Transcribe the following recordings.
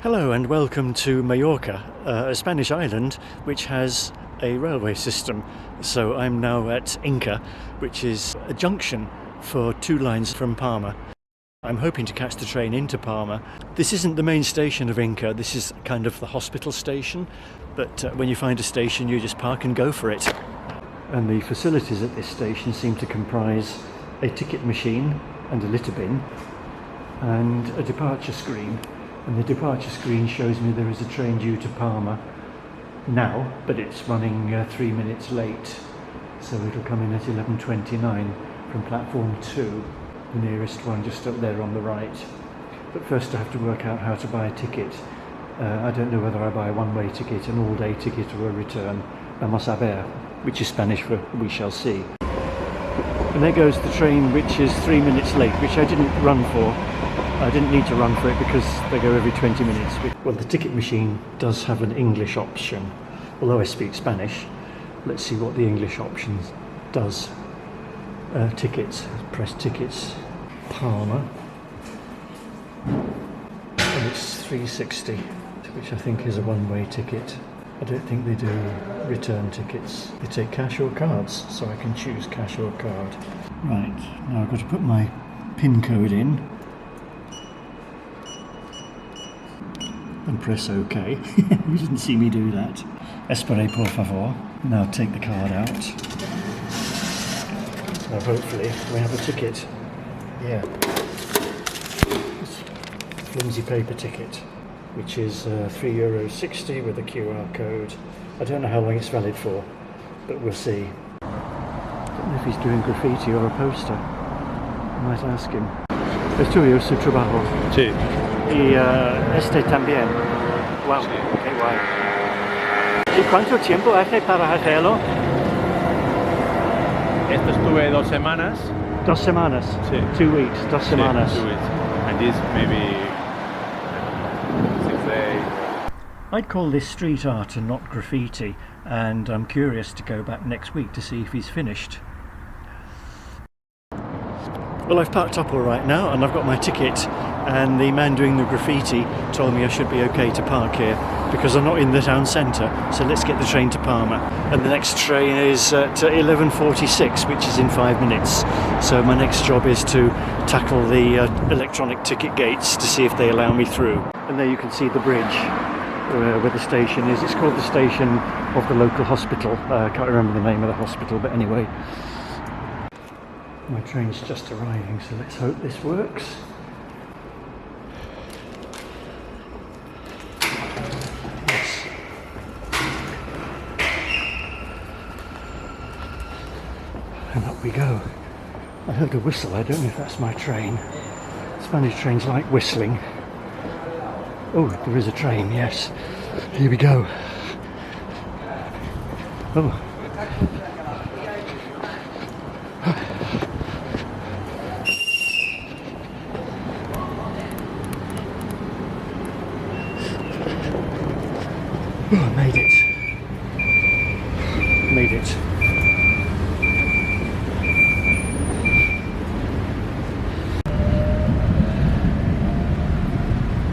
Hello and welcome to Mallorca, a Spanish island which has a railway system. So I'm now at Inca, which is a junction for two lines from Palma. I'm hoping to catch the train into Palma. This isn't the main station of Inca, this is kind of the hospital station, but when you find a station you just park and go for it. And the facilities at this station seem to comprise a ticket machine and a litter bin and a departure screen. And the departure screen shows me there is a train due to Palma now, but it's running 3 minutes late. So it'll come in at 11:29 from platform 2, the nearest one just up there on the right. But first I have to work out how to buy a ticket. I don't know whether I buy a one-way ticket, an all-day ticket or a return. Vamos a ver, which is Spanish for we shall see. And there goes the train which is 3 minutes late, which I didn't run for. I didn't need to run for it because they go every 20 minutes. Well, the ticket machine does have an English option, although I speak Spanish. Let's see what the English option does. Tickets, press tickets, Palma, and it's 360, which I think is a one-way ticket. I don't think they do return tickets. They take cash or cards, so I can choose cash or card. Right, now I've got to put my PIN code in and press OK. You didn't see me do that. Espere por favor. Now take the card out. So hopefully we have a ticket. Yeah. It's a flimsy paper ticket, which is €3.60 with a QR code. I don't know how long it's valid for, but we'll see. I don't know if he's doing graffiti or a poster. I might ask him. ¿Es tuyo su trabajo? Sí. Y este también. Wow, Sí. qué guay. ¿Y cuánto tiempo hace para hacerlo? Esto estuve 2 semanas. 2 semanas? Sí. 2 weeks, 2 semanas. Sí, 2 weeks. And this maybe 6 days. I'd call this street art and not graffiti, and I'm curious to go back next week to see if he's finished. Well, I've parked up all right now and I've got my ticket, and the man doing the graffiti told me I should be okay to park here because I'm not in the town centre. So let's get the train to Palma, and the next train is at 11:46, which is in 5 minutes. So my next job is to tackle the electronic ticket gates to see if they allow me through. And there you can see the bridge where the station is. It's called the station of the local hospital. I can't remember the name of the hospital, but anyway. My train's just arriving, so let's hope this works. Yes. And up we go. I heard a whistle, I don't know if that's my train. Spanish trains like whistling. Oh, there is a train, yes. Here we go. Oh. Oh, I made it. Made it.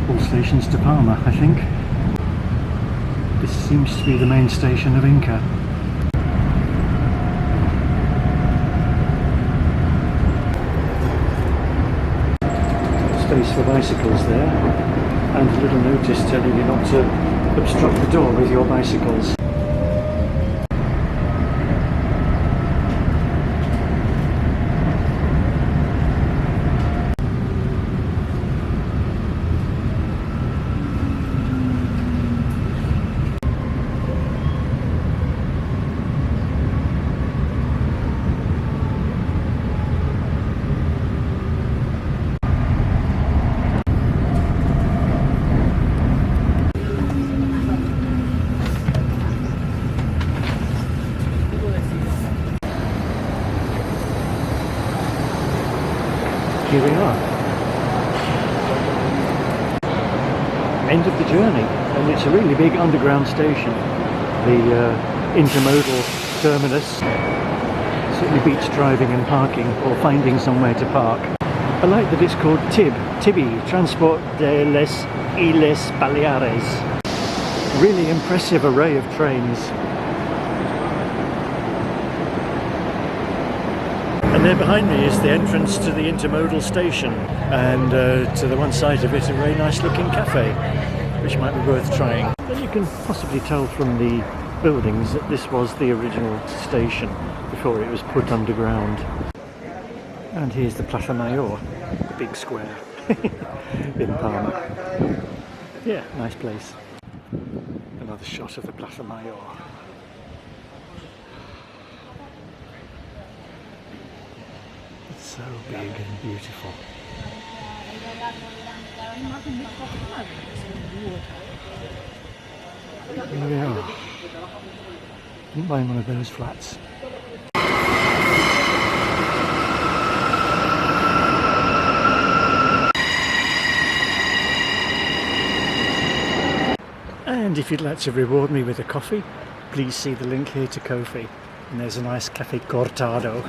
All stations to Palma, I think. This seems to be the main station of Inca. Space for bicycles there, and a little notice telling you not to obstruct the door with your bicycles. Here we are. End of the journey, and it's a really big underground station. The Intermodal terminus certainly beats driving and parking or finding somewhere to park. I like that it's called Tibi, Transport de les Islas Baleares. Really impressive array of trains. And there behind me is the entrance to the Intermodal station, and to the one side of it a very nice looking cafe, which might be worth trying. And you can possibly tell from the buildings that this was the original station before it was put underground. And here's the Plaza Mayor, the big square in Palma. Yeah, nice place. Another shot of the Plaza Mayor. It's so big and beautiful. Here we are. Didn't buy one of those flats. And if you'd like to reward me with a coffee, please see the link here to Ko-fi. And there's a nice cafe cortado.